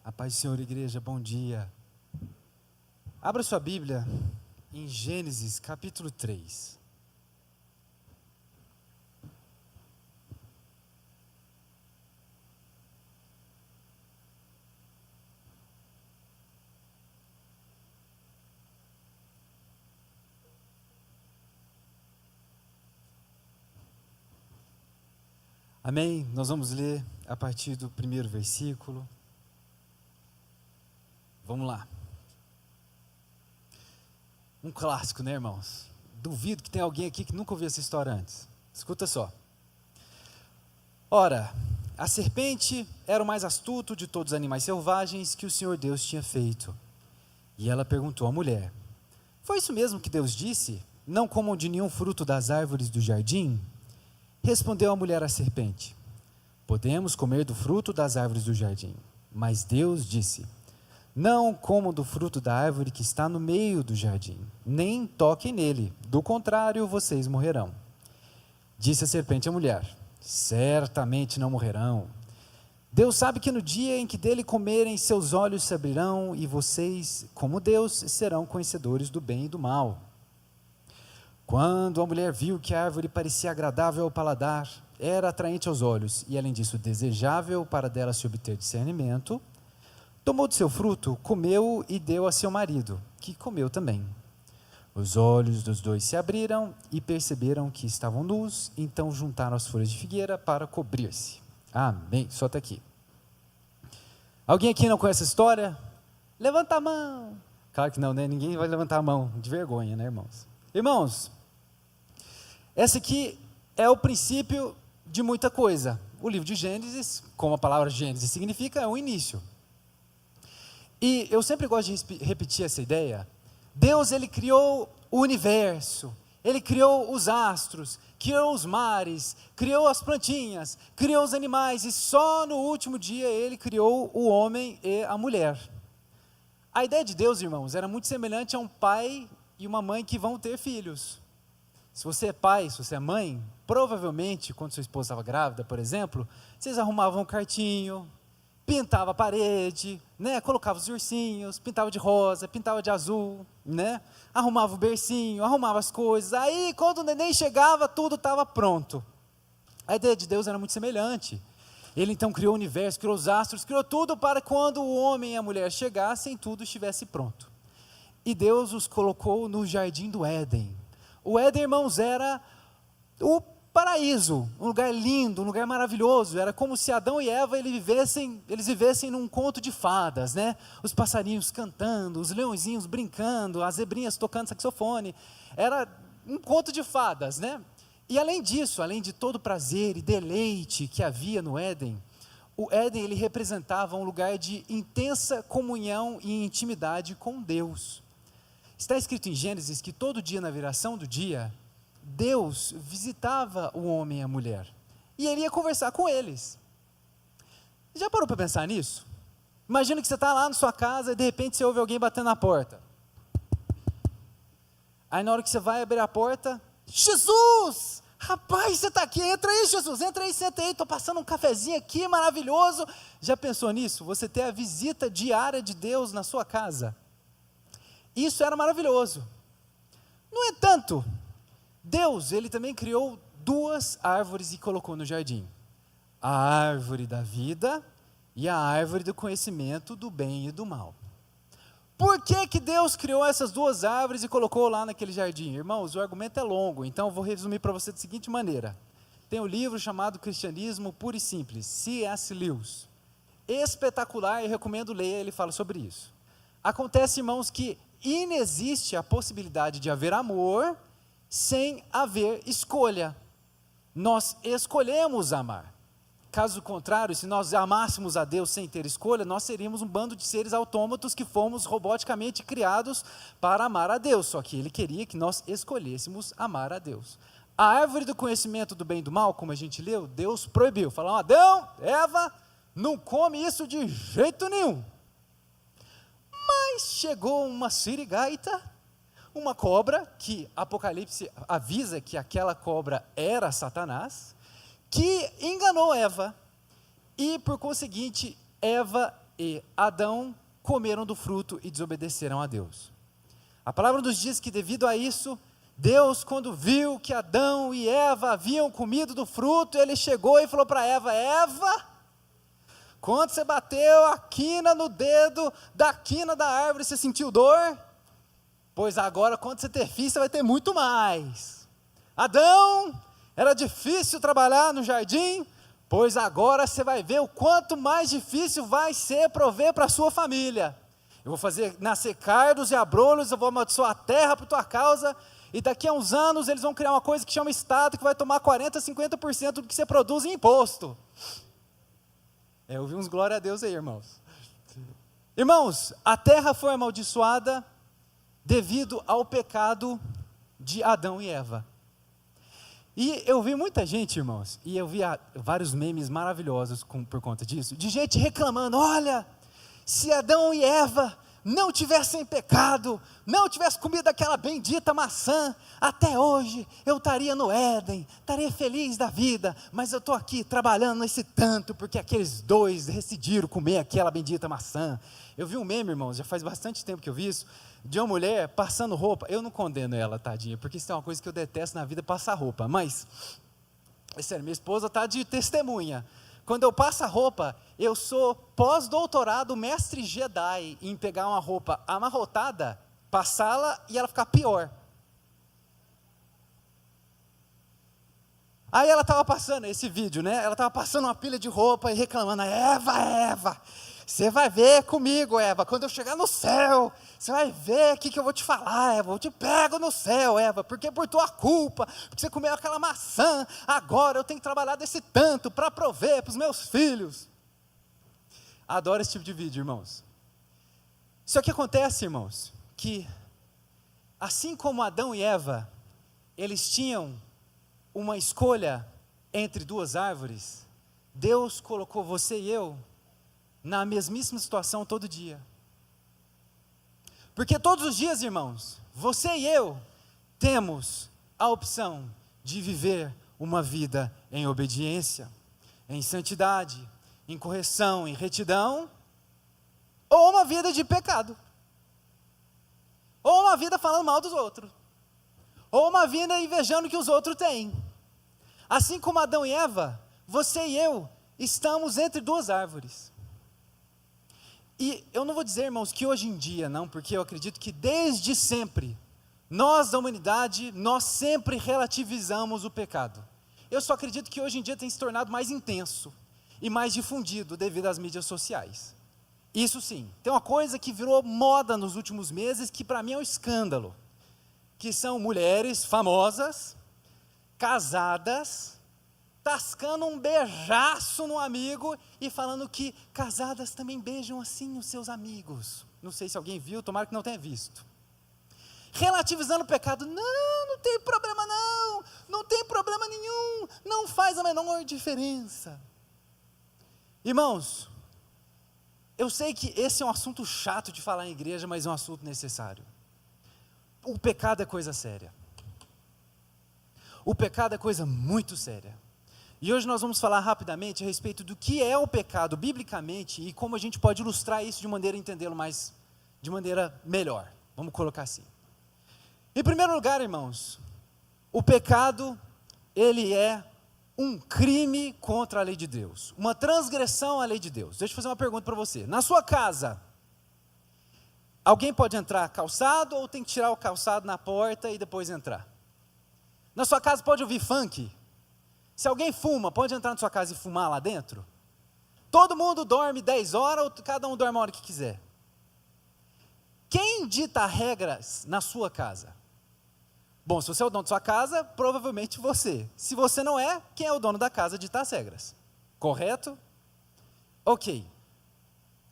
A paz do Senhor, igreja, bom dia. Abra sua Bíblia em Gênesis capítulo 3. Amém? Nós vamos ler a partir do primeiro versículo. Vamos lá. Um clássico, né, irmãos? Duvido que tenha alguém aqui que nunca ouviu essa história antes. Escuta só. Ora, a serpente era o mais astuto de todos os animais selvagens que o Senhor Deus tinha feito. E ela perguntou à mulher: foi isso mesmo que Deus disse? Não comam de nenhum fruto das árvores do jardim? Respondeu a mulher à serpente: podemos comer do fruto das árvores do jardim. Mas Deus disse: não comam do fruto da árvore que está no meio do jardim, nem toquem nele, do contrário vocês morrerão. Disse a serpente à mulher: certamente não morrerão. Deus sabe que no dia em que dele comerem, seus olhos se abrirão e vocês, como Deus, serão conhecedores do bem e do mal. Quando a mulher viu que a árvore parecia agradável ao paladar, era atraente aos olhos e, além disso, desejável para dela se obter discernimento, tomou do seu fruto, comeu e deu a seu marido, que comeu também. Os olhos dos dois se abriram e perceberam que estavam nus, então juntaram as folhas de figueira para cobrir-se. Amém. Só até aqui. Alguém aqui não conhece essa história? Levanta a mão. Claro que não, né? Ninguém vai levantar a mão, de vergonha, né, irmãos? Irmãos, essa aqui é o princípio de muita coisa. O livro de Gênesis, como a palavra Gênesis significa, é o início. E eu sempre gosto de repetir essa ideia. Deus, ele criou o universo, ele criou os astros, criou os mares, criou as plantinhas, criou os animais, e só no último dia ele criou o homem e a mulher. A ideia de Deus, irmãos, era muito semelhante a um pai e uma mãe que vão ter filhos. Se você é pai, se você é mãe, provavelmente, quando sua esposa estava grávida, por exemplo, vocês arrumavam um quartinho, pintava a parede, né? Colocava os ursinhos, pintava de rosa, pintava de azul, né? Arrumava o bercinho, arrumava as coisas. Aí, quando o neném chegava, tudo estava pronto. A ideia de Deus era muito semelhante. Ele então criou o universo, criou os astros, criou tudo para quando o homem e a mulher chegassem, tudo estivesse pronto. E Deus os colocou no jardim do Éden. O Éden, irmãos, era o paraíso, um lugar lindo, um lugar maravilhoso. Era como se Adão e Eva eles vivessem num conto de fadas, né? Os passarinhos cantando, os leõezinhos brincando, as zebrinhas tocando saxofone. Era um conto de fadas, né? E além disso, além de todo o prazer e deleite que havia no Éden, o Éden, ele representava um lugar de intensa comunhão e intimidade com Deus. Está escrito em Gênesis que todo dia, na viração do dia, Deus visitava o homem e a mulher, e ele ia conversar com eles. Já parou para pensar nisso? Imagina que você está lá na sua casa e de repente você ouve alguém batendo na porta. Aí na hora que você vai abrir a porta, Jesus! Rapaz, você está aqui, entra aí, Jesus, entra aí, senta aí, estou passando um cafezinho aqui, maravilhoso. Já pensou nisso? Você ter a visita diária de Deus na sua casa. Isso era maravilhoso. No entanto, Deus, ele também criou duas árvores e colocou no jardim. A árvore da vida e a árvore do conhecimento do bem e do mal. Por que Deus criou essas duas árvores e colocou lá naquele jardim? Irmãos, o argumento é longo, então eu vou resumir para você da seguinte maneira. Tem um livro chamado Cristianismo Puro e Simples, C.S. Lewis. Espetacular, eu recomendo ler, ele fala sobre isso. Acontece, irmãos, que inexiste a possibilidade de haver amor sem haver escolha. Nós escolhemos amar. Caso contrário, se nós amássemos a Deus sem ter escolha, nós seríamos um bando de seres autômatos que fomos roboticamente criados para amar a Deus. Só que ele queria que nós escolhêssemos amar a Deus. A árvore do conhecimento do bem e do mal, como a gente leu, Deus proibiu. Falou: Adão, Eva, não come isso de jeito nenhum. Mas chegou uma sirigaita, uma cobra, que Apocalipse avisa que aquela cobra era Satanás, que enganou Eva, e por conseguinte, Eva e Adão comeram do fruto e desobedeceram a Deus. A palavra nos diz que devido a isso, Deus, quando viu que Adão e Eva haviam comido do fruto, ele chegou e falou para Eva: Eva, quando você bateu a quina no dedo da quina da árvore, você sentiu dor? Pois agora, quando você ter filho, você vai ter muito mais. Adão, era difícil trabalhar no jardim? Pois agora você vai ver o quanto mais difícil vai ser prover para a sua família. Eu vou fazer nascer cardos e abrolhos, eu vou amaldiçoar a terra por tua causa, e daqui a uns anos eles vão criar uma coisa que chama Estado, que vai tomar 40%, 50% do que você produz em imposto. Eu ouvi uns glória a Deus aí, irmãos. Irmãos, a terra foi amaldiçoada devido ao pecado de Adão e Eva. E eu vi muita gente, irmãos, e eu vi vários memes maravilhosos por conta disso, de gente reclamando: olha, se Adão e Eva não tivessem pecado, não tivessem comido aquela bendita maçã, até hoje eu estaria no Éden, estaria feliz da vida, mas eu estou aqui trabalhando nesse tanto, porque aqueles dois decidiram comer aquela bendita maçã. Eu vi um meme, irmãos, já faz bastante tempo que eu vi isso, de uma mulher passando roupa. Eu não condeno ela, tadinha, porque isso é uma coisa que eu detesto na vida, passar roupa, mas, é sério, minha esposa está de testemunha. Quando eu passo a roupa, eu sou pós-doutorado, mestre Jedi, em pegar uma roupa amarrotada, passá-la e ela ficar pior. Aí ela estava passando esse vídeo, né? Ela estava passando uma pilha de roupa e reclamando: Eva, você vai ver comigo, Eva, quando eu chegar no céu, você vai ver o que eu vou te falar, Eva, eu te pego no céu, Eva, porque por tua culpa, porque você comeu aquela maçã, agora eu tenho que trabalhar desse tanto para prover para os meus filhos. Adoro esse tipo de vídeo, irmãos. Só que acontece, irmãos, que assim como Adão e Eva, eles tinham uma escolha entre duas árvores, Deus colocou você e eu na mesmíssima situação todo dia. Porque todos os dias, irmãos, você e eu temos a opção de viver uma vida em obediência, em santidade, em correção, em retidão, ou uma vida de pecado, ou uma vida falando mal dos outros, ou uma vida invejando o que os outros têm. Assim como Adão e Eva, você e eu estamos entre duas árvores. E eu não vou dizer, irmãos, que hoje em dia, não, porque eu acredito que desde sempre, nós da humanidade, nós sempre relativizamos o pecado. Eu só acredito que hoje em dia tem se tornado mais intenso e mais difundido devido às mídias sociais. Isso sim, tem uma coisa que virou moda nos últimos meses, que para mim é um escândalo, que são mulheres famosas, casadas, tascando um beijaço no amigo e falando que casadas também beijam assim os seus amigos. Não sei se alguém viu, tomara que não tenha visto. Relativizando o pecado: não tem problema não tem problema nenhum, não faz a menor diferença. Irmãos, eu sei que esse é um assunto chato de falar em igreja, mas é um assunto necessário. O pecado é coisa séria. O pecado é coisa muito séria. E hoje nós vamos falar rapidamente a respeito do que é o pecado biblicamente e como a gente pode ilustrar isso de maneira a entendê-lo de maneira melhor. Vamos colocar assim. Em primeiro lugar, irmãos, o pecado, ele é um crime contra a lei de Deus, uma transgressão à lei de Deus. Deixa eu fazer uma pergunta para você. Na sua casa, alguém pode entrar calçado ou tem que tirar o calçado na porta e depois entrar? Na sua casa pode ouvir funk? Se alguém fuma, pode entrar na sua casa e fumar lá dentro? Todo mundo dorme 10 horas ou cada um dorme a hora que quiser? Quem dita regras na sua casa? Bom, se você é o dono da sua casa, provavelmente você. Se você não é, quem é o dono da casa dita as regras? Correto? Ok.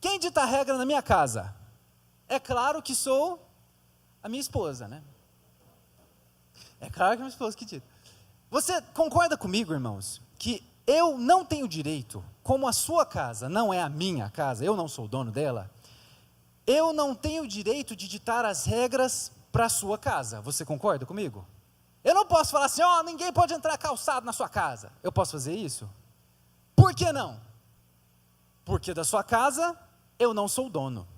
Quem dita a regra na minha casa? É claro que sou a minha esposa, né? É claro que é a minha esposa que dita. Você concorda comigo, irmãos, que eu não tenho direito, como a sua casa não é a minha casa, eu não sou o dono dela, eu não tenho direito de ditar as regras para a sua casa. Você concorda comigo? Eu não posso falar assim: ninguém pode entrar calçado na sua casa. Eu posso fazer isso? Por que não? Porque da sua casa eu não sou o dono.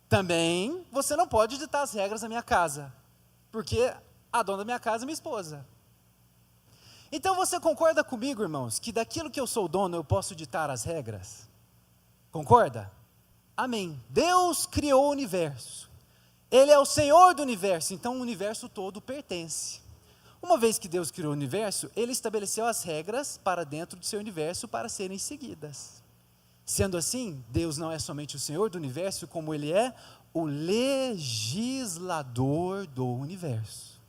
Também você não pode ditar as regras da minha casa, porque a dona da minha casa é minha esposa. Então você concorda comigo, irmãos, que daquilo que eu sou dono eu posso ditar as regras? Concorda? Amém. Deus criou o universo. Ele é o Senhor do universo, então o universo todo pertence. Uma vez que Deus criou o universo, Ele estabeleceu as regras para dentro do seu universo para serem seguidas. Sendo assim, Deus não é somente o Senhor do universo, como Ele é o legislador do universo.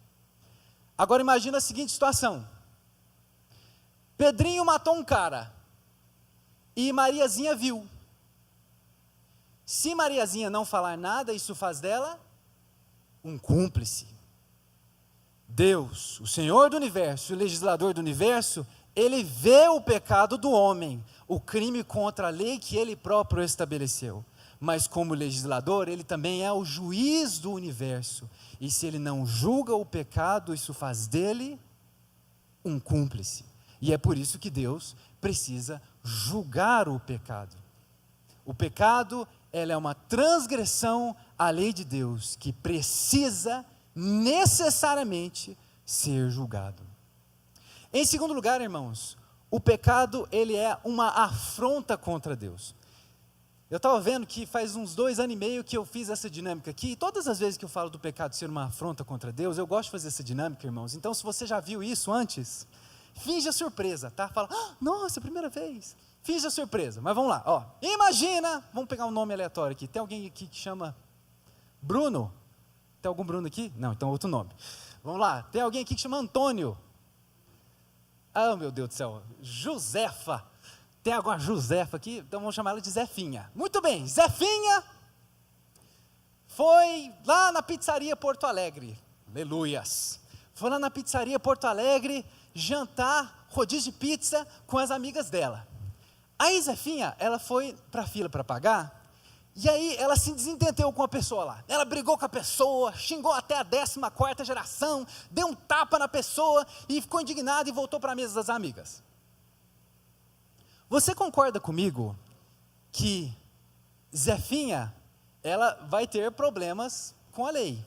Agora imagina a seguinte situação. Pedrinho matou um cara e Mariazinha viu. Se Mariazinha não falar nada, isso faz dela um cúmplice. Deus, o Senhor do universo, o legislador do universo, Ele vê o pecado do homem, o crime contra a lei que Ele próprio estabeleceu. Mas como legislador, Ele também é o juiz do universo. E se Ele não julga o pecado, isso faz dele um cúmplice. E é por isso que Deus precisa julgar o pecado. O pecado, ela é uma transgressão à lei de Deus, que precisa necessariamente ser julgado. Em segundo lugar, irmãos, o pecado, ele é uma afronta contra Deus. Eu estava vendo que faz uns 2 anos e meio que eu fiz essa dinâmica aqui, e todas as vezes que eu falo do pecado ser uma afronta contra Deus, eu gosto de fazer essa dinâmica, irmãos. Então, se você já viu isso antes, finja surpresa, tá? Fala, nossa, primeira vez. Finja surpresa, mas vamos lá, ó. Imagina, vamos pegar um nome aleatório aqui. Tem alguém aqui que chama Bruno? Tem algum Bruno aqui? Não, então outro nome. Vamos lá, tem alguém aqui que chama Antônio? Ah, meu Deus do céu, Josefa. Tem alguma Josefa aqui? Então vamos chamar ela de Zefinha. Muito bem, Zefinha foi lá na pizzaria Porto Alegre. Aleluias. Foi lá na pizzaria Porto Alegre jantar, rodízio de pizza com as amigas dela. Aí Zefinha, ela foi para a fila para pagar, e aí ela se desentendeu com a pessoa lá. Ela brigou com a pessoa, xingou até a 14ª geração, deu um tapa na pessoa e ficou indignada e voltou para a mesa das amigas. Você concorda comigo que Zefinha, ela vai ter problemas com a lei?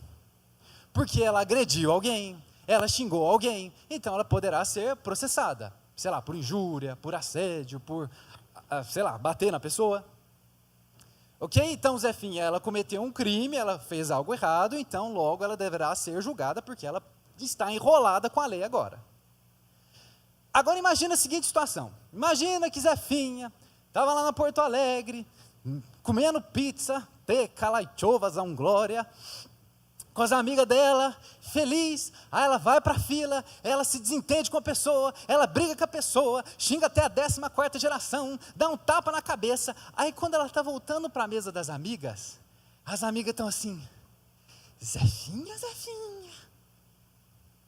Porque ela agrediu alguém, ela xingou alguém, então ela poderá ser processada, sei lá, por injúria, por assédio, por, sei lá, bater na pessoa. Ok? Então, Zefinha, ela cometeu um crime, ela fez algo errado, então logo ela deverá ser julgada, porque ela está enrolada com a lei agora. Agora imagina a seguinte situação, imagina que Zefinha estava lá na Porto Alegre, comendo pizza, te calaitovas a um glória, com as amigas dela, feliz, aí ela vai para a fila, ela se desentende com a pessoa, ela briga com a pessoa, xinga até a 14ª geração, dá um tapa na cabeça, aí quando ela está voltando para a mesa das amigas, as amigas estão assim, Zefinha, Zefinha,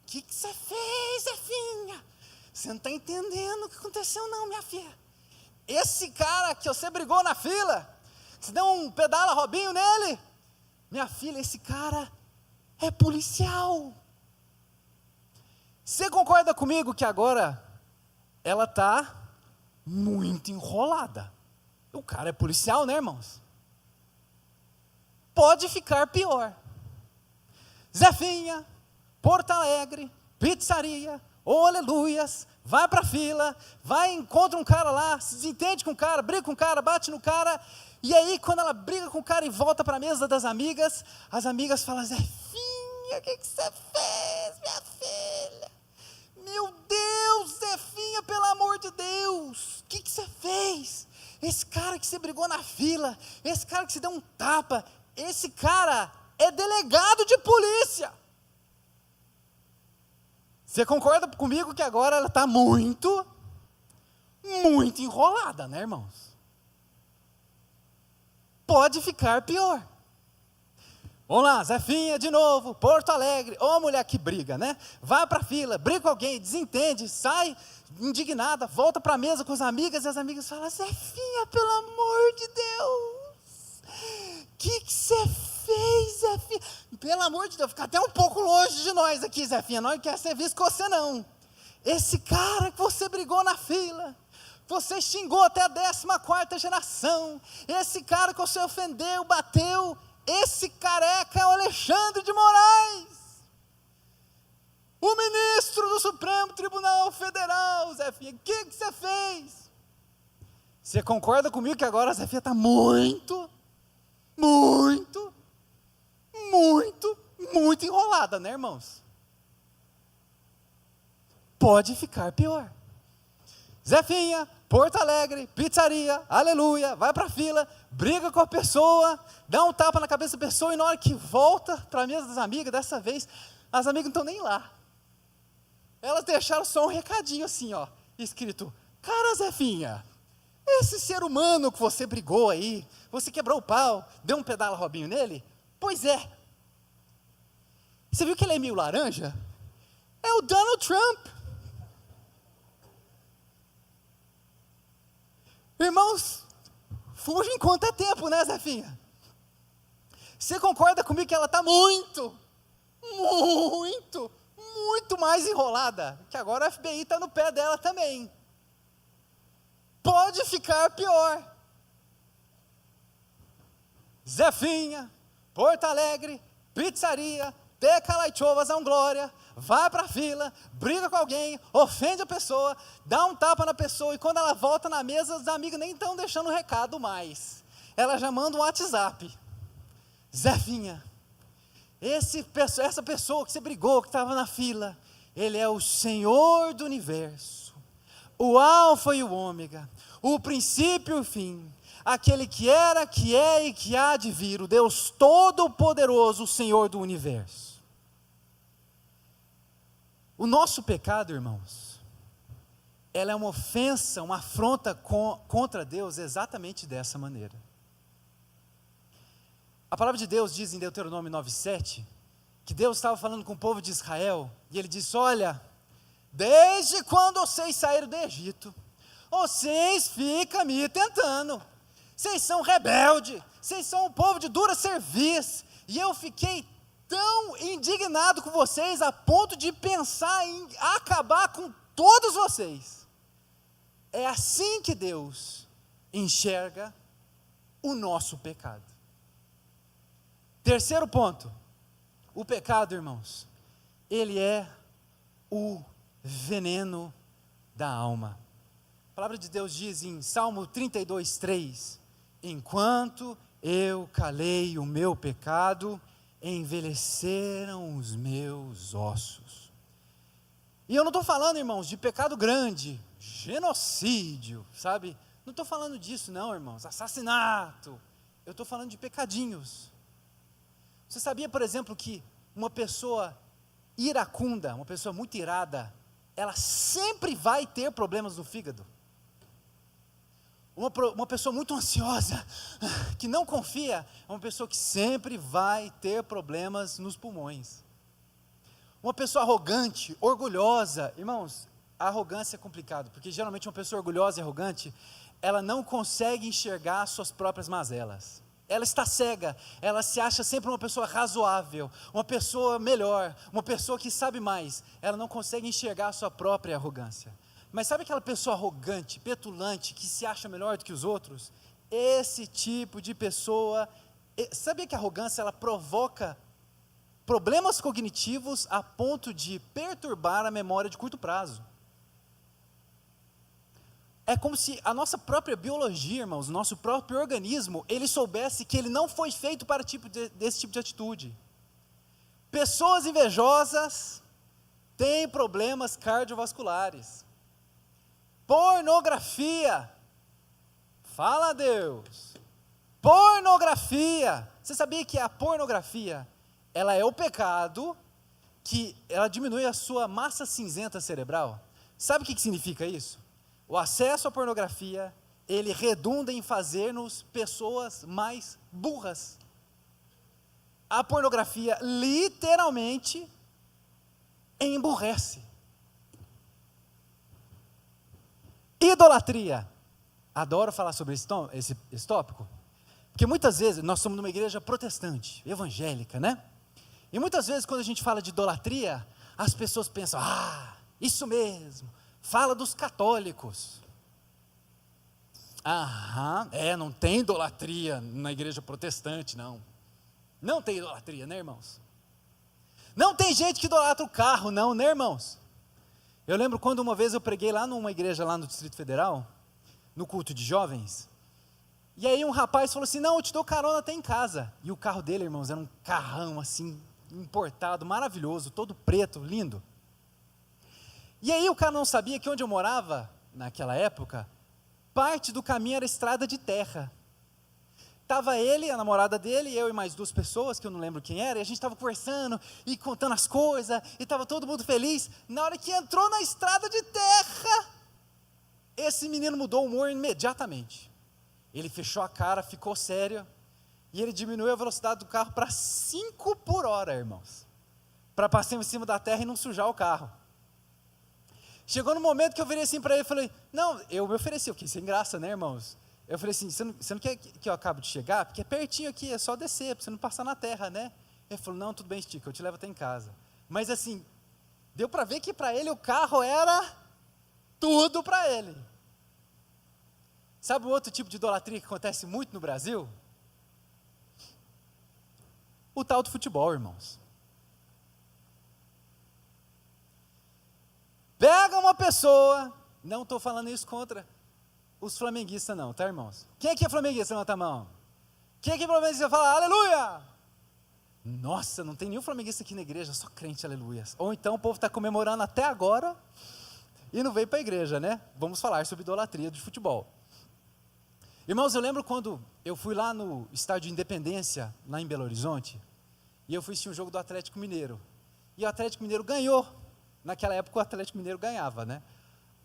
o que você fez, Zefinha? Você não está entendendo o que aconteceu não, minha filha. Esse cara que você brigou na fila, você deu um pedala Robinho nele, minha filha, esse cara é policial. Você concorda comigo que agora ela está muito enrolada? O cara é policial, né, irmãos? Pode ficar pior. Zefinha, Porto Alegre, pizzaria, oh, aleluias, vai para a fila, vai, encontra um cara lá, se desentende com o cara, briga com o cara, bate no cara, e aí quando ela briga com o cara e volta para a mesa das amigas, as amigas falam, Zefinha, o que você fez, minha filha? Meu Deus, Zefinha, pelo amor de Deus, o que você fez? Esse cara que você brigou na fila, esse cara que você deu um tapa, esse cara é delegado de polícia. Você concorda comigo que agora ela está muito enrolada, né, irmãos? Pode ficar pior. Vamos lá, Zefinha de novo, Porto Alegre, ô mulher que briga, né? Vai para a fila, briga com alguém, desentende, sai indignada, volta para a mesa com as amigas, e as amigas falam, Zefinha, pelo amor de Deus, o que você fez, Zefinha? Pelo amor de Deus, fica até um pouco longe de nós aqui, Zefinha, nós não quer ser visto com você não. Esse cara que você brigou na fila, você xingou até a 14ª geração, esse cara que você ofendeu, bateu, esse careca é o Alexandre de Moraes, o ministro do Supremo Tribunal Federal. Zefinha, o que você fez? Você concorda comigo que agora a Zefinha está muito enrolada, né, irmãos? Pode ficar pior. Zefinha, Porto Alegre, pizzaria, aleluia, vai para a fila, briga com a pessoa, dá um tapa na cabeça da pessoa, e na hora que volta para a mesa das amigas, dessa vez, as amigas não estão nem lá. Elas deixaram só um recadinho assim, ó, escrito: cara, Zefinha, esse ser humano que você brigou aí, você quebrou o pau, deu um pedala Robinho nele? Pois é. Você viu que ele é meio laranja? É o Donald Trump. Irmãos, fuja enquanto é tempo, né, Zefinha? Você concorda comigo que ela está muito mais enrolada, que agora o FBI está no pé dela também. Pode ficar pior. Zefinha, Porto Alegre, pizzaria, Teca Laichovas, glória, vai para a fila, briga com alguém, ofende a pessoa, dá um tapa na pessoa, e quando ela volta na mesa, os amigos nem estão deixando recado mais. Ela já manda um WhatsApp: Zefinha, essa pessoa que você brigou, que estava na fila, ele é o Senhor do universo, o Alfa e o Ômega, o princípio e o fim, aquele que era, que é e que há de vir, o Deus Todo-Poderoso, o Senhor do universo. O nosso pecado, irmãos, ela é uma ofensa, uma afronta contra Deus exatamente dessa maneira. A palavra de Deus diz em Deuteronômio 9:7, que Deus estava falando com o povo de Israel, e ele disse: olha, desde quando vocês saíram do Egito, vocês ficam me tentando, vocês são rebeldes, vocês são um povo de dura cerviz, e eu fiquei tão indignado com vocês, a ponto de pensar em acabar com todos vocês. É assim que Deus enxerga o nosso pecado. Terceiro ponto, o pecado, irmãos, ele é o veneno da alma. A palavra de Deus diz em Salmo 32:3, enquanto eu calei o meu pecado, envelheceram os meus ossos. E eu não estou falando, irmãos, de pecado grande, genocídio, sabe? Não estou falando disso não, irmãos, assassinato. Eu estou falando de pecadinhos. Você sabia, por exemplo, que uma pessoa iracunda, uma pessoa muito irada, ela sempre vai ter problemas no fígado? Uma pessoa muito ansiosa, que não confia, é uma pessoa que sempre vai ter problemas nos pulmões. Uma pessoa arrogante, orgulhosa, irmãos, a arrogância é complicado, porque geralmente uma pessoa orgulhosa e arrogante, ela não consegue enxergar suas próprias mazelas. Ela está cega, ela se acha sempre uma pessoa razoável, uma pessoa melhor, uma pessoa que sabe mais. Ela não consegue enxergar a sua própria arrogância. Mas sabe aquela pessoa arrogante, petulante, que se acha melhor do que os outros? Esse tipo de pessoa, sabia que a arrogância ela provoca problemas cognitivos a ponto de perturbar a memória de curto prazo? É como se a nossa própria biologia, irmãos, o nosso próprio organismo, ele soubesse que ele não foi feito para desse tipo de atitude. Pessoas invejosas têm problemas cardiovasculares. Pornografia, fala a Deus, pornografia, você sabia que a pornografia, ela é o pecado, que ela diminui a sua massa cinzenta cerebral? Sabe o que significa isso? O acesso à pornografia, ele redunda em fazer-nos pessoas mais burras. A pornografia literalmente emburrece. Idolatria. Adoro falar sobre esse tópico, porque muitas vezes nós somos numa igreja protestante, evangélica, né? E muitas vezes quando a gente fala de idolatria, as pessoas pensam: isso mesmo, fala dos católicos. Aham, não tem idolatria na igreja protestante, não. Não tem idolatria, né, irmãos? Não tem gente que idolatra o carro, não, né, irmãos? Eu lembro quando uma vez eu preguei lá numa igreja lá no Distrito Federal, no culto de jovens, e aí um rapaz falou assim, não, eu te dou carona até em casa. E o carro dele, irmãos, era um carrão assim, importado, maravilhoso, todo preto, lindo. E aí o cara não sabia que onde eu morava, naquela época, parte do caminho era estrada de terra. Estava ele, a namorada dele, eu e mais 2 pessoas, que eu não lembro quem era, e a gente estava conversando, e contando as coisas, e estava todo mundo feliz. Na hora que entrou na estrada de terra, esse menino mudou o humor imediatamente. Ele fechou a cara, ficou sério, e ele diminuiu a velocidade do carro para 5 por hora, irmãos. Para passar em cima da terra e não sujar o carro. Chegou no momento que eu virei assim para ele e falei, não, eu me ofereci, eu quis sem graça, né, irmãos? Eu falei assim, você não quer que eu acabe de chegar? Porque é pertinho aqui, é só descer, para você não passar na terra, né? Ele falou, não, tudo bem, Estica, eu te levo até em casa. Mas assim, deu para ver que para ele o carro era tudo para ele. Sabe o outro tipo de idolatria que acontece muito no Brasil? O tal do futebol, irmãos. Pega uma pessoa, não estou falando isso contra os flamenguistas não, tá, irmãos? Quem aqui é flamenguista? Levanta a mão. Quem aqui é flamenguista? Fala, aleluia! Nossa, não tem nenhum flamenguista aqui na igreja, só crente, aleluia. Ou então o povo está comemorando até agora e não veio para a igreja, né? Vamos falar sobre idolatria de futebol. Irmãos, eu lembro quando eu fui lá no estádio Independência, lá em Belo Horizonte, e eu fui assistir um jogo do Atlético Mineiro. E o Atlético Mineiro ganhou. Naquela época o Atlético Mineiro ganhava, né?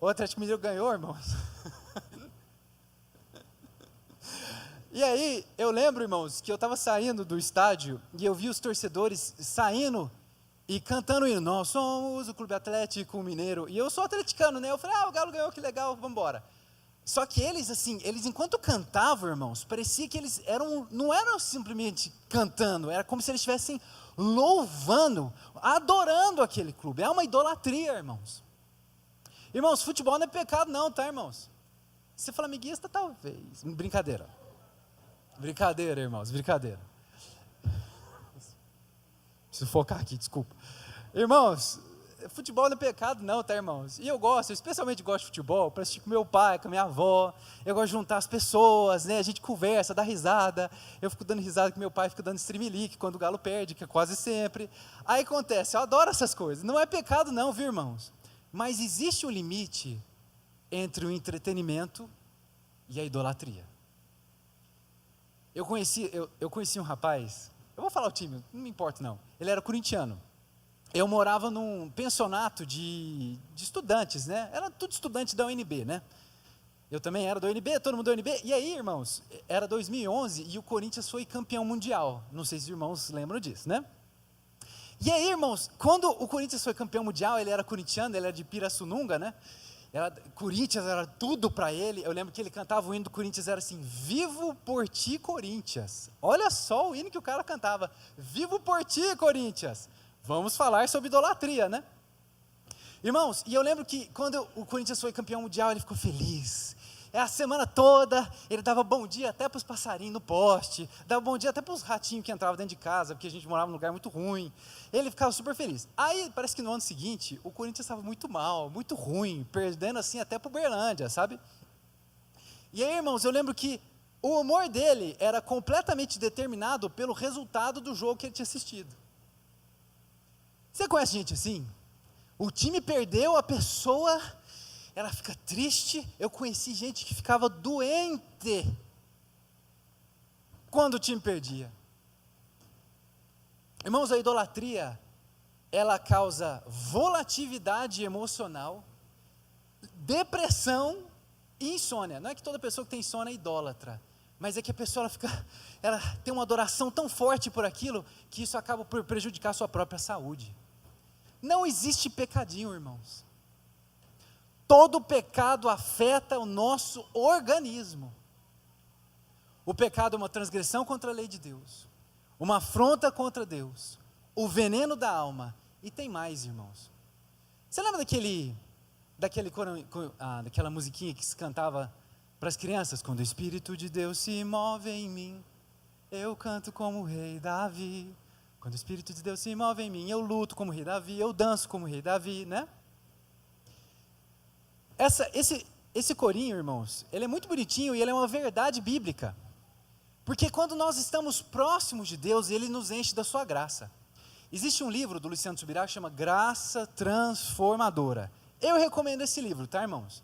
O Atlético Mineiro ganhou, irmãos. E aí, eu lembro, irmãos, que eu estava saindo do estádio e eu vi os torcedores saindo e cantando o hino. Nós somos o Clube Atlético Mineiro. E eu sou atleticano, né? Eu falei, o Galo ganhou, que legal, vamos embora. Só que eles, assim, enquanto cantavam, irmãos, parecia que eles não eram simplesmente cantando, era como se eles estivessem louvando, adorando aquele clube. É uma idolatria, irmãos. Irmãos, futebol não é pecado não, tá, irmãos? Ser flamenguista, talvez. Brincadeira. Brincadeira, irmãos, brincadeira. Preciso focar aqui, desculpa. Irmãos, futebol não é pecado não, tá, irmãos? E eu especialmente gosto de futebol, para assistir com meu pai, com a minha avó. Eu gosto de juntar as pessoas, né? A gente conversa, dá risada. Eu fico dando risada que meu pai fica dando streamlink quando o Galo perde, que é quase sempre. Aí acontece, eu adoro essas coisas. Não é pecado não, viu, irmãos? Mas existe um limite entre o entretenimento e a idolatria. Eu conheci um rapaz, eu vou falar o time, não me importa não, ele era corintiano. Eu morava num pensionato de estudantes, né? Era tudo estudante da UNB, né? Eu também era da UNB, todo mundo da UNB. E aí, irmãos, era 2011 e o Corinthians foi campeão mundial. Não sei se os irmãos lembram disso, né? E aí, irmãos, quando o Corinthians foi campeão mundial, ele era corintiano, ele era de Pirassununga, né? Corinthians era tudo para ele. Eu lembro que ele cantava o hino do Corinthians, era assim, vivo por ti, Corinthians. Olha só o hino que o cara cantava, vivo por ti, Corinthians. Vamos falar sobre idolatria, né? Irmãos, e eu lembro que quando o Corinthians foi campeão mundial, ele ficou feliz. A semana toda, ele dava bom dia até para os passarinhos no poste, dava bom dia até para os ratinhos que entravam dentro de casa, porque a gente morava num lugar muito ruim. Ele ficava super feliz. Aí, parece que no ano seguinte, o Corinthians estava muito mal, muito ruim, perdendo assim até para o Uberlândia, sabe? E aí, irmãos, eu lembro que o humor dele era completamente determinado pelo resultado do jogo que ele tinha assistido. Você conhece gente assim? O time perdeu, a pessoa, ela fica triste. Eu conheci gente que ficava doente quando o time perdia. Irmãos, a idolatria, ela causa volatilidade emocional, depressão e insônia. Não é que toda pessoa que tem insônia é idólatra, mas é que a pessoa ela tem uma adoração tão forte por aquilo, que isso acaba por prejudicar a sua própria saúde. Não existe pecadinho, irmãos. Todo pecado afeta o nosso organismo. O pecado é uma transgressão contra a lei de Deus, uma afronta contra Deus, o veneno da alma, e tem mais, irmãos. Você lembra daquela musiquinha que se cantava Para as crianças, quando o Espírito de Deus se move em mim, eu canto como o rei Davi. Quando o Espírito de Deus se move em mim, eu luto como o rei Davi, eu danço como o rei Davi, né? Esse corinho, irmãos, ele é muito bonitinho e ele é uma verdade bíblica. Porque quando nós estamos próximos de Deus, Ele nos enche da sua graça. Existe um livro do Luciano Subirá que chama Graça Transformadora. Eu recomendo esse livro, tá, irmãos?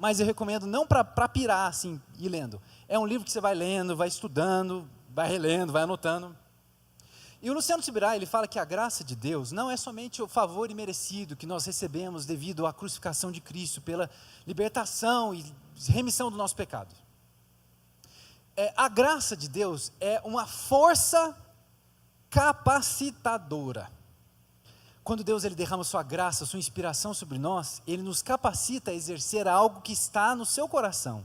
Mas eu recomendo não para pirar assim, ir lendo. É um livro que você vai lendo, vai estudando, vai relendo, vai anotando. E o Luciano Subirá, ele fala que a graça de Deus não é somente o favor imerecido que nós recebemos devido à crucificação de Cristo, pela libertação e remissão do nosso pecado. A graça de Deus é uma força capacitadora. Quando Deus ele derrama sua graça, sua inspiração sobre nós, Ele nos capacita a exercer algo que está no seu coração.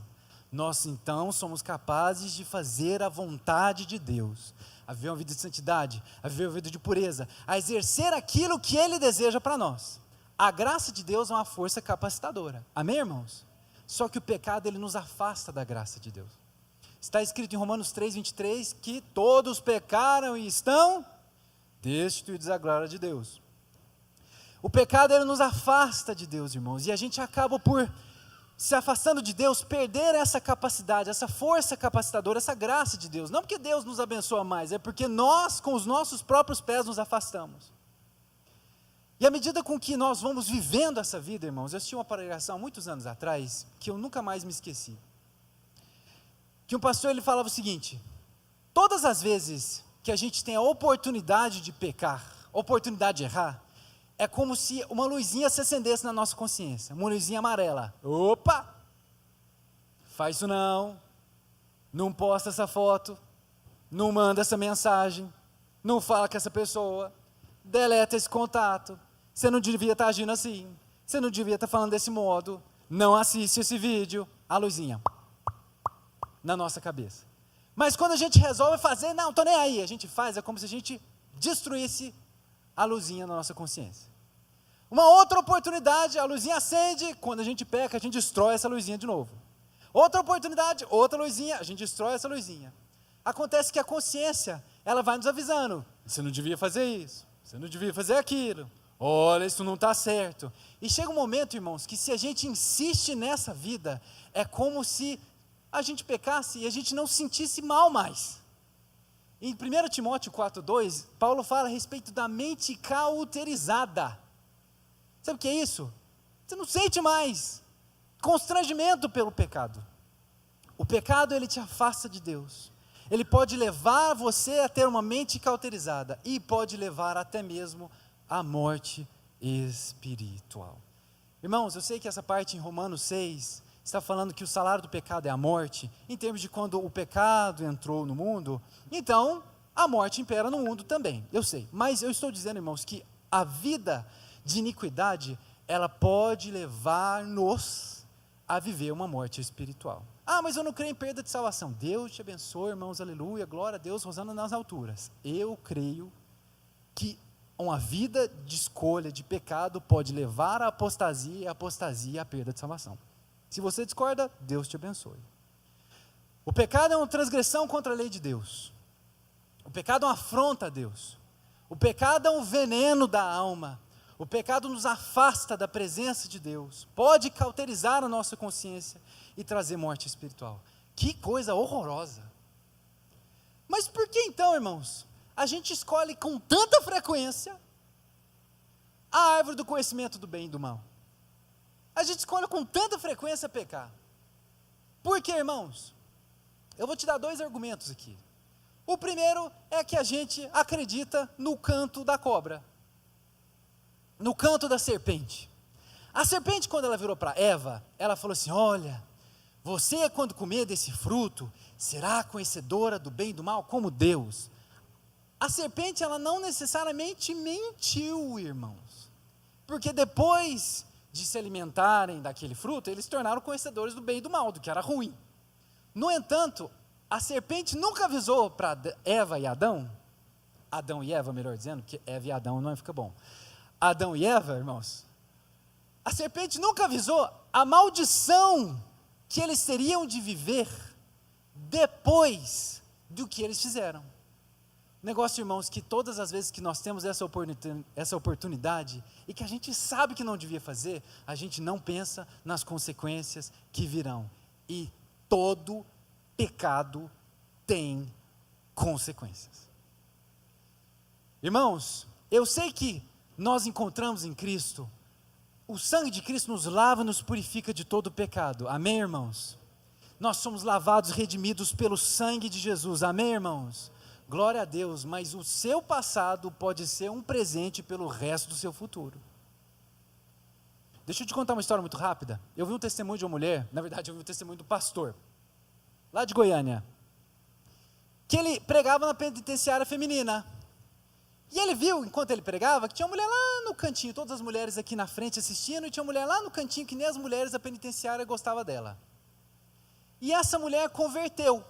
Nós então somos capazes de fazer a vontade de Deus, a viver uma vida de santidade, a viver uma vida de pureza, a exercer aquilo que Ele deseja para nós. A graça de Deus é uma força capacitadora. Amém, irmãos? Só que o pecado ele nos afasta da graça de Deus. Está escrito em Romanos 3:23 que todos pecaram e estão destituídos da glória de Deus. O pecado ele nos afasta de Deus, irmãos, e a gente acaba por, se afastando de Deus, perder essa capacidade, essa força capacitadora, essa graça de Deus. Não porque Deus nos abençoa mais, é porque nós, com os nossos próprios pés, nos afastamos. E à medida com que nós vamos vivendo essa vida, irmãos, eu assisti uma pregação há muitos anos atrás, que eu nunca mais me esqueci. Que um pastor ele falava o seguinte: todas as vezes que a gente tem a oportunidade de pecar, oportunidade de errar, é como se uma luzinha se acendesse na nossa consciência, uma luzinha amarela. Opa! Faz isso não posta essa foto, não manda essa mensagem, não fala com essa pessoa, deleta esse contato, você não devia estar agindo assim, você não devia estar falando desse modo, não assiste esse vídeo, a luzinha na nossa cabeça. Mas quando a gente resolve fazer, não, estou nem aí, a gente faz, é como se a gente destruísse a luzinha na nossa consciência. Uma outra oportunidade, a luzinha acende, quando a gente peca, a gente destrói essa luzinha de novo. Outra oportunidade, outra luzinha, a gente destrói essa luzinha. Acontece que a consciência, ela vai nos avisando, você não devia fazer isso, você não devia fazer aquilo, olha, isso não está certo. E chega um momento, irmãos, que se a gente insiste nessa vida, é como se a gente pecasse e a gente não se sentisse mal mais. Em 1 Timóteo 4:2, Paulo fala a respeito da mente cauterizada. Sabe o que é isso? Você não sente mais constrangimento pelo pecado. O pecado ele te afasta de Deus. Ele pode levar você a ter uma mente cauterizada e pode levar até mesmo à morte espiritual. Irmãos, eu sei que essa parte em Romanos 6 está falando que o salário do pecado é a morte, em termos de quando o pecado entrou no mundo, então a morte impera no mundo também, eu sei. Mas eu estou dizendo, irmãos, que a vida de iniquidade, ela pode levar-nos a viver uma morte espiritual. Ah, mas eu não creio em perda de salvação. Deus te abençoe, irmãos, aleluia, glória a Deus, rosana nas alturas. Eu creio que uma vida de escolha, de pecado, pode levar à apostasia, e a apostasia à perda de salvação. Se você discorda, Deus te abençoe. O pecado é uma transgressão contra a lei de Deus. O pecado é uma afronta a Deus. O pecado é um veneno da alma. O pecado nos afasta da presença de Deus. Pode cauterizar a nossa consciência e trazer morte espiritual. Que coisa horrorosa. Mas por que então, irmãos, a gente escolhe com tanta frequência a árvore do conhecimento do bem e do mal? A gente escolhe com tanta frequência pecar. Por quê, irmãos? Eu vou te dar 2 argumentos aqui. O primeiro é que a gente acredita no canto da cobra, no canto da serpente. A serpente, quando ela virou para Eva, ela falou assim: olha, você quando comer desse fruto, será conhecedora do bem e do mal como Deus. A serpente, ela não necessariamente mentiu, irmãos, porque depois de se alimentarem daquele fruto, eles se tornaram conhecedores do bem e do mal, do que era ruim. No entanto, a serpente nunca avisou para Eva e Adão e Eva, melhor dizendo, porque Eva e Adão não fica bom. Adão e Eva, irmãos, a serpente nunca avisou a maldição que eles teriam de viver depois do que eles fizeram. Negócio, irmãos, que todas as vezes que nós temos essa oportunidade e que a gente sabe que não devia fazer, a gente não pensa nas consequências que virão. E todo pecado tem consequências. Irmãos, eu sei que nós encontramos em Cristo, o sangue de Cristo nos lava e nos purifica de todo pecado. Amém, irmãos? Nós somos lavados, redimidos pelo sangue de Jesus. Amém, irmãos? Glória a Deus, mas o seu passado pode ser um presente pelo resto do seu futuro. Deixa eu te contar uma história muito rápida. Eu vi um testemunho de uma mulher, na verdade eu vi um testemunho do pastor, lá de Goiânia, que ele pregava na penitenciária feminina. E ele viu, enquanto ele pregava, que tinha uma mulher lá no cantinho, todas as mulheres aqui na frente assistindo, e tinha uma mulher lá no cantinho que nem as mulheres da penitenciária gostavam dela. E essa mulher converteu.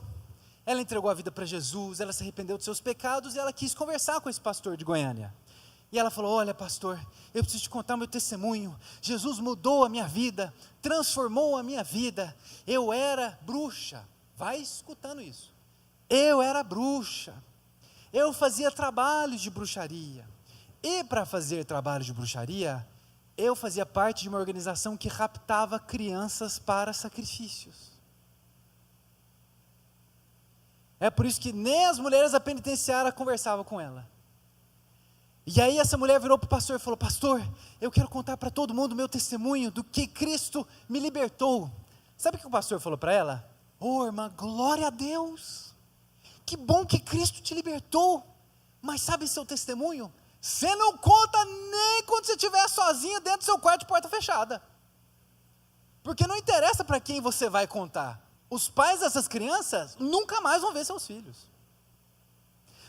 Ela entregou a vida para Jesus, ela se arrependeu dos seus pecados e ela quis conversar com esse pastor de Goiânia. E ela falou: olha, pastor, eu preciso te contar meu testemunho. Jesus mudou a minha vida, transformou a minha vida. Eu era bruxa. Vai escutando isso. Eu era bruxa. Eu fazia trabalhos de bruxaria. E para fazer trabalhos de bruxaria, eu fazia parte de uma organização que raptava crianças para sacrifícios. É por isso que nem as mulheres da penitenciária conversavam com ela. E aí essa mulher virou para o pastor e falou: pastor, eu quero contar para todo mundo o meu testemunho do que Cristo me libertou. Sabe o que o pastor falou para ela? Ô irmã, glória a Deus, que bom que Cristo te libertou, mas sabe seu testemunho? Você não conta nem quando você estiver sozinha dentro do seu quarto de porta fechada, porque não interessa para quem você vai contar. Os pais dessas crianças nunca mais vão ver seus filhos.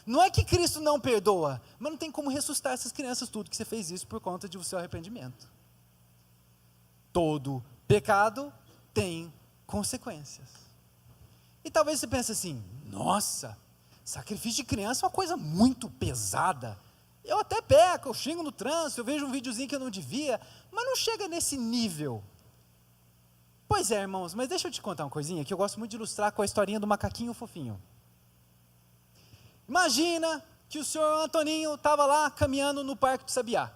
Não é que Cristo não perdoa, mas não tem como ressuscitar essas crianças tudo, que você fez isso por conta do seu arrependimento. Todo pecado tem consequências. E talvez você pense assim: nossa, sacrifício de criança é uma coisa muito pesada. Eu até peco, eu xingo no trânsito, eu vejo um videozinho que eu não devia, mas não chega nesse nível. Pois é, irmãos, mas deixa eu te contar uma coisinha que eu gosto muito de ilustrar com a historinha do macaquinho fofinho. Imagina que o senhor Antoninho estava lá caminhando no Parque do Sabiá.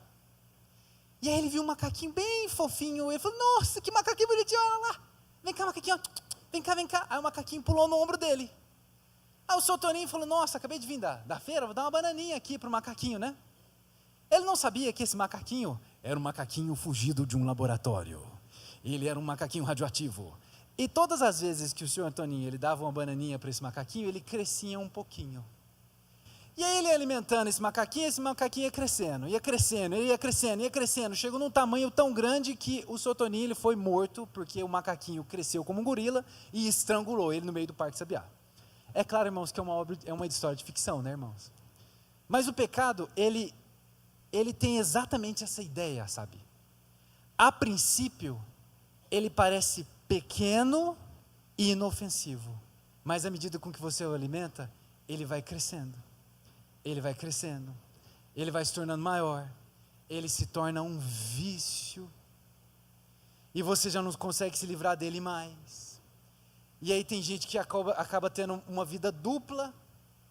E aí ele viu um macaquinho bem fofinho, ele falou: nossa, que macaquinho bonitinho, olha lá. Vem cá, macaquinho, vem cá, vem cá. Aí o macaquinho pulou no ombro dele. Aí o senhor Toninho falou: nossa, acabei de vir da feira, vou dar uma bananinha aqui para o macaquinho, né? Ele não sabia que esse macaquinho era um macaquinho fugido de um laboratório. Ele era um macaquinho radioativo. E todas as vezes que o senhor Antoninho ele dava uma bananinha para esse macaquinho, ele crescia um pouquinho. E aí ele ia alimentando esse macaquinho ia crescendo, ia crescendo, ele ia crescendo, ia crescendo. Chegou num tamanho tão grande que o senhor Toninho ele foi morto, porque o macaquinho cresceu como um gorila e estrangulou ele no meio do Parque Sabiá. É claro, irmãos, que é uma história de ficção, né, irmãos? Mas o pecado, ele tem exatamente essa ideia, sabe? A princípio, ele parece pequeno e inofensivo, mas à medida com que você o alimenta, ele vai crescendo, ele vai crescendo, ele vai se tornando maior, ele se torna um vício, e você já não consegue se livrar dele mais. E aí tem gente que acaba tendo uma vida dupla,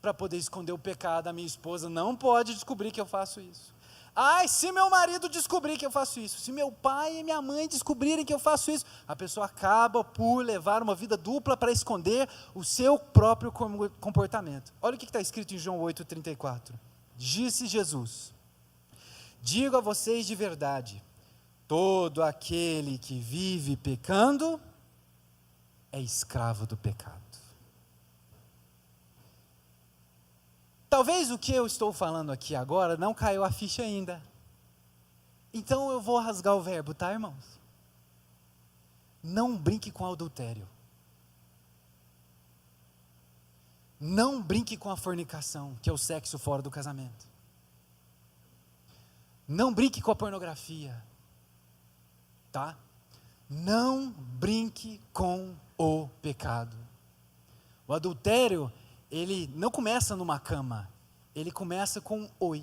para poder esconder o pecado. A minha esposa não pode descobrir que eu faço isso. Ai, se meu marido descobrir que eu faço isso, se meu pai e minha mãe descobrirem que eu faço isso, a pessoa acaba por levar uma vida dupla para esconder o seu próprio comportamento. Olha o que está escrito em João 8,34. Disse Jesus: digo a vocês de verdade, todo aquele que vive pecando é escravo do pecado. Talvez o que eu estou falando aqui agora não caiu a ficha ainda. Então eu vou rasgar o verbo, tá, irmãos? Não brinque com adultério. Não brinque com a fornicação, que é o sexo fora do casamento. Não brinque com a pornografia, tá? Não brinque com o pecado. O adultério, ele não começa numa cama, ele começa com um oi,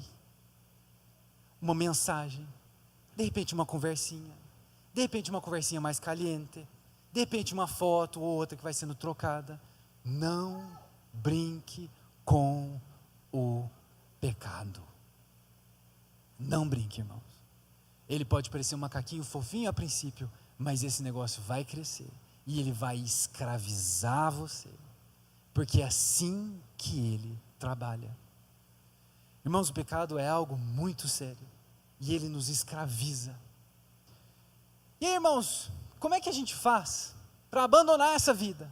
uma mensagem, de repente uma conversinha mais caliente, de repente uma foto ou outra que vai sendo trocada. Não brinque com o pecado. Não brinque, irmãos. Ele pode parecer um macaquinho fofinho a princípio, mas esse negócio vai crescer e ele vai escravizar você, porque é assim que ele trabalha. Irmãos, o pecado é algo muito sério e ele nos escraviza. E aí, irmãos, como é que a gente faz para abandonar essa vida?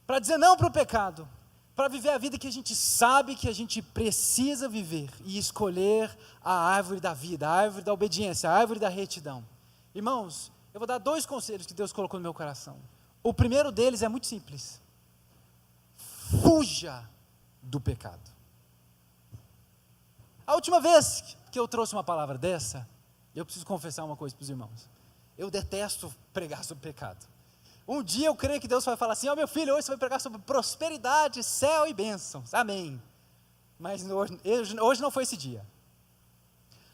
Para dizer não para o pecado? Para viver a vida que a gente sabe que a gente precisa viver e escolher a árvore da vida, a árvore da obediência, a árvore da retidão. Irmãos, eu vou dar 2 conselhos que Deus colocou no meu coração. O primeiro deles é muito simples. Fuja do pecado. A última vez que eu trouxe uma palavra dessa, eu preciso confessar uma coisa para os irmãos. Eu detesto pregar sobre pecado. Um dia eu creio que Deus vai falar assim: ó, meu filho, hoje você vai pregar sobre prosperidade, céu e bênçãos, amém. Mas hoje não foi esse dia.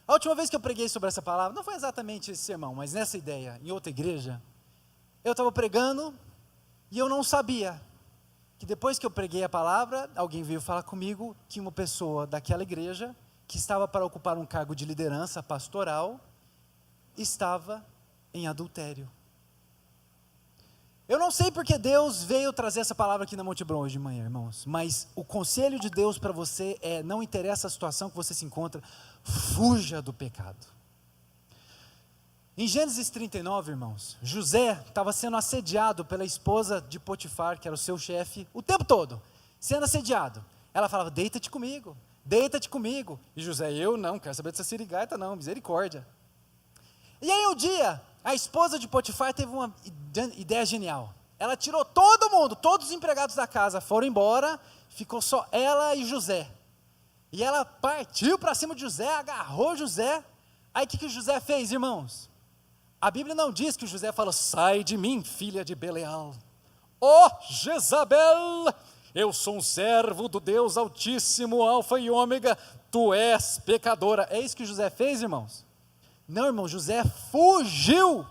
A última vez que eu preguei sobre essa palavra, não foi exatamente esse sermão, mas nessa ideia, em outra igreja, eu estava pregando e eu não sabia que depois que eu preguei a palavra, alguém veio falar comigo que uma pessoa daquela igreja, que estava para ocupar um cargo de liderança pastoral, estava em adultério. Eu não sei porque Deus veio trazer essa palavra aqui na Monte Hebron hoje de manhã, irmãos, mas o conselho de Deus para você é: não interessa a situação que você se encontra, fuja do pecado. Em Gênesis 39, irmãos, José estava sendo assediado pela esposa de Potifar, que era o seu chefe, o tempo todo, sendo assediado. Ela falava: deita-te comigo, deita-te comigo. E José: eu não quero saber dessa sirigaita não, misericórdia. E aí um dia, a esposa de Potifar teve uma ideia genial. Ela tirou todo mundo, todos os empregados da casa foram embora, ficou só ela e José. E ela partiu para cima de José, agarrou José. Aí o que José fez, irmãos? A Bíblia não diz que o José falou: sai de mim, filha de Belial. Ó Jezabel, eu sou um servo do Deus Altíssimo, Alfa e Ômega, tu és pecadora. É isso que José fez, irmãos? Não, irmão, José fugiu.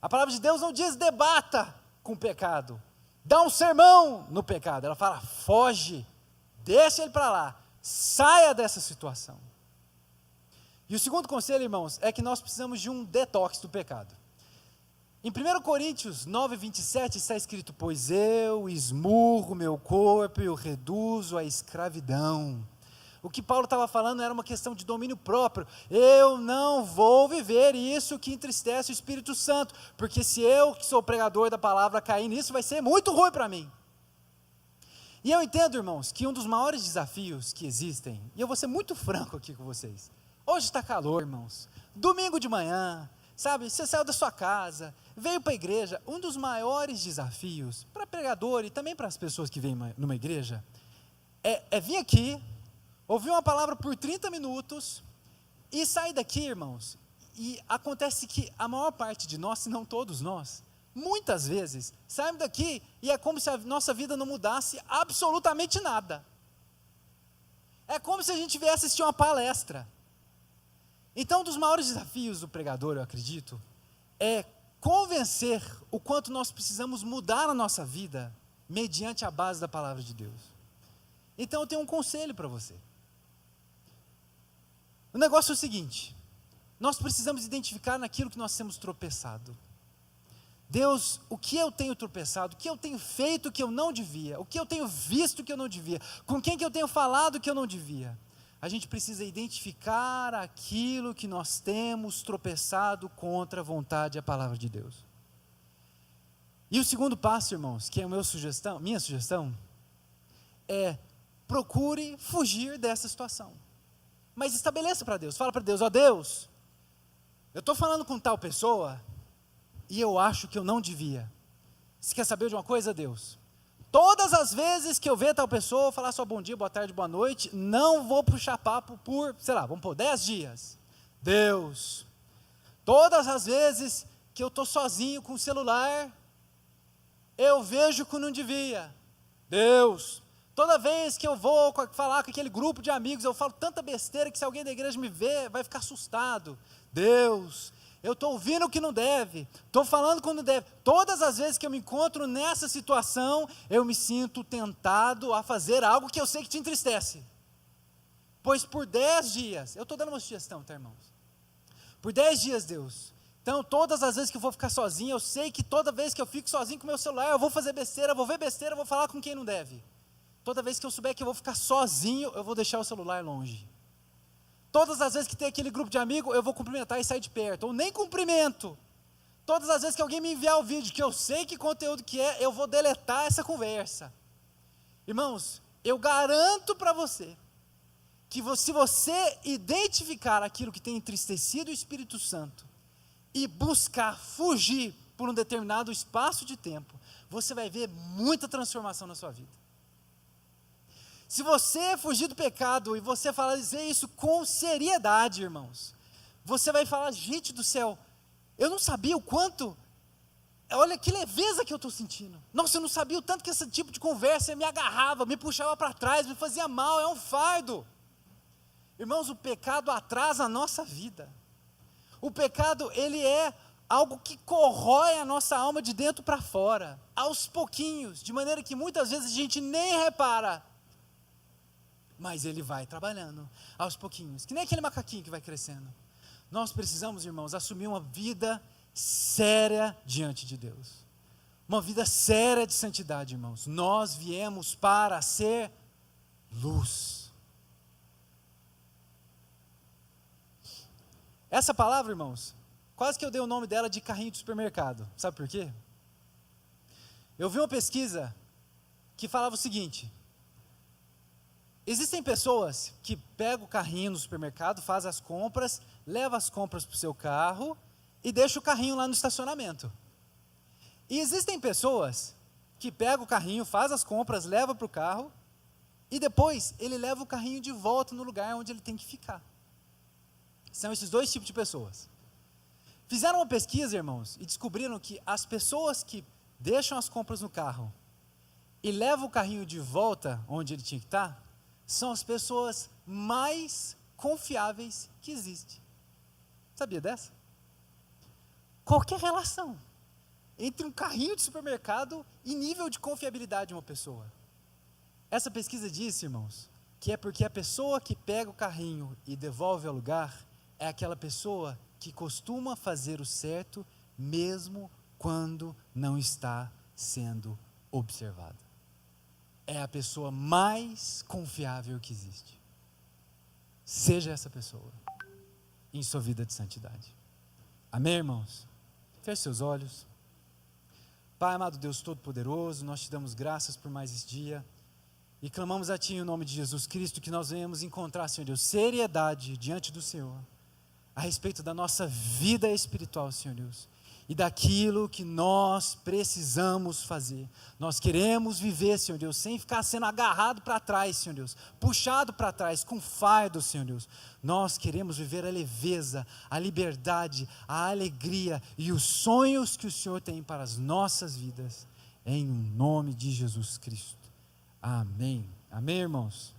A palavra de Deus não diz debata com o pecado, dá um sermão no pecado. Ela fala: foge, deixa ele para lá, saia dessa situação. E o segundo conselho, irmãos, é que nós precisamos de um detox do pecado. Em 1 Coríntios 9, 27 está escrito: pois eu esmurro meu corpo e o reduzo à escravidão. O que Paulo estava falando era uma questão de domínio próprio. Eu não vou viver isso que entristece o Espírito Santo, porque se eu, que sou pregador da palavra, cair nisso, vai ser muito ruim para mim. E eu entendo, irmãos, que um dos maiores desafios que existem, e eu vou ser muito franco aqui com vocês, hoje está calor, irmãos, domingo de manhã, sabe, você saiu da sua casa, veio para a igreja. Um dos maiores desafios para pregador e também para as pessoas que vêm numa igreja, é vir aqui, ouvir uma palavra por 30 minutos e sair daqui, irmãos. E acontece que a maior parte de nós, se não todos nós, muitas vezes, saímos daqui e é como se a nossa vida não mudasse absolutamente nada. É como se a gente viesse assistir uma palestra. Então, um dos maiores desafios do pregador, eu acredito, é convencer o quanto nós precisamos mudar a nossa vida mediante a base da palavra de Deus. Então, eu tenho um conselho para você. O negócio é o seguinte: nós precisamos identificar naquilo que nós temos tropeçado. Deus, o que eu tenho tropeçado, o que eu tenho feito que eu não devia, o que eu tenho visto que eu não devia, com quem que eu tenho falado que eu não devia. A gente precisa identificar aquilo que nós temos tropeçado contra a vontade e a palavra de Deus. E o segundo passo, irmãos, que é minha sugestão, é: procure fugir dessa situação. Mas estabeleça para Deus, fala para Deus: ó Deus, eu estou falando com tal pessoa e eu acho que eu não devia. Você quer saber de uma coisa, Deus? Todas as vezes que eu ver tal pessoa, falar só bom dia, boa tarde, boa noite, não vou puxar papo por, sei lá, vamos pôr 10 dias. Deus, todas as vezes que eu estou sozinho com o celular, eu vejo que não devia. Deus, toda vez que eu vou falar com aquele grupo de amigos, eu falo tanta besteira que se alguém da igreja me ver, vai ficar assustado. Deus, eu estou ouvindo o que não deve, estou falando quando deve. Todas as vezes que eu me encontro nessa situação, eu me sinto tentado a fazer algo que eu sei que te entristece. Pois por 10 dias, eu estou dando uma sugestão, tá, irmãos? Por 10 dias, Deus. Então, todas as vezes que eu vou ficar sozinho, eu sei que toda vez que eu fico sozinho com o meu celular, eu vou fazer besteira, vou ver besteira, vou falar com quem não deve. Toda vez que eu souber que eu vou ficar sozinho, eu vou deixar o celular longe. Todas as vezes que tem aquele grupo de amigos, eu vou cumprimentar e sair de perto, ou nem cumprimento. Todas as vezes que alguém me enviar o vídeo, que eu sei que conteúdo que é, eu vou deletar essa conversa. Irmãos, eu garanto para você, que se você identificar aquilo que tem entristecido o Espírito Santo, e buscar fugir por um determinado espaço de tempo, você vai ver muita transformação na sua vida. Se você fugir do pecado e você dizer isso com seriedade, irmãos, você vai falar, gente do céu, eu não sabia o quanto, olha que leveza que eu estou sentindo. Nossa, eu não sabia o tanto que esse tipo de conversa me agarrava, me puxava para trás, me fazia mal, é um fardo. Irmãos, o pecado atrasa a nossa vida. O pecado, ele é algo que corrói a nossa alma de dentro para fora, aos pouquinhos, de maneira que muitas vezes a gente nem repara. Mas ele vai trabalhando aos pouquinhos, que nem aquele macaquinho que vai crescendo. Nós precisamos, irmãos, assumir uma vida séria diante de Deus. Uma vida séria de santidade, irmãos. Nós viemos para ser luz. Essa palavra, irmãos, quase que eu dei o nome dela de carrinho de supermercado. Sabe por quê? Eu vi uma pesquisa que falava o seguinte: existem pessoas que pegam o carrinho no supermercado, fazem as compras, levam as compras para o seu carro e deixam o carrinho lá no estacionamento. E existem pessoas que pegam o carrinho, fazem as compras, levam para o carro e depois ele leva o carrinho de volta no lugar onde ele tem que ficar. São esses dois tipos de pessoas. Fizeram uma pesquisa, irmãos, e descobriram que as pessoas que deixam as compras no carro e levam o carrinho de volta onde ele tinha que estar, são as pessoas mais confiáveis que existem. Sabia dessa? Qualquer relação entre um carrinho de supermercado e nível de confiabilidade de uma pessoa. Essa pesquisa disse, irmãos, que é porque a pessoa que pega o carrinho e devolve ao lugar é aquela pessoa que costuma fazer o certo mesmo quando não está sendo observada. É a pessoa mais confiável que existe. Seja essa pessoa em sua vida de santidade. Amém, irmãos? Feche seus olhos. Pai amado Deus Todo-Poderoso, nós te damos graças por mais esse dia e clamamos a Ti em nome de Jesus Cristo que nós venhamos encontrar, Senhor Deus, seriedade diante do Senhor a respeito da nossa vida espiritual, Senhor Deus, e daquilo que nós precisamos fazer. Nós queremos viver, Senhor Deus, sem ficar sendo agarrado para trás, Senhor Deus, puxado para trás com fardo, Senhor Deus. Nós queremos viver a leveza, a liberdade, a alegria e os sonhos que o Senhor tem para as nossas vidas, em nome de Jesus Cristo. Amém. Amém, irmãos?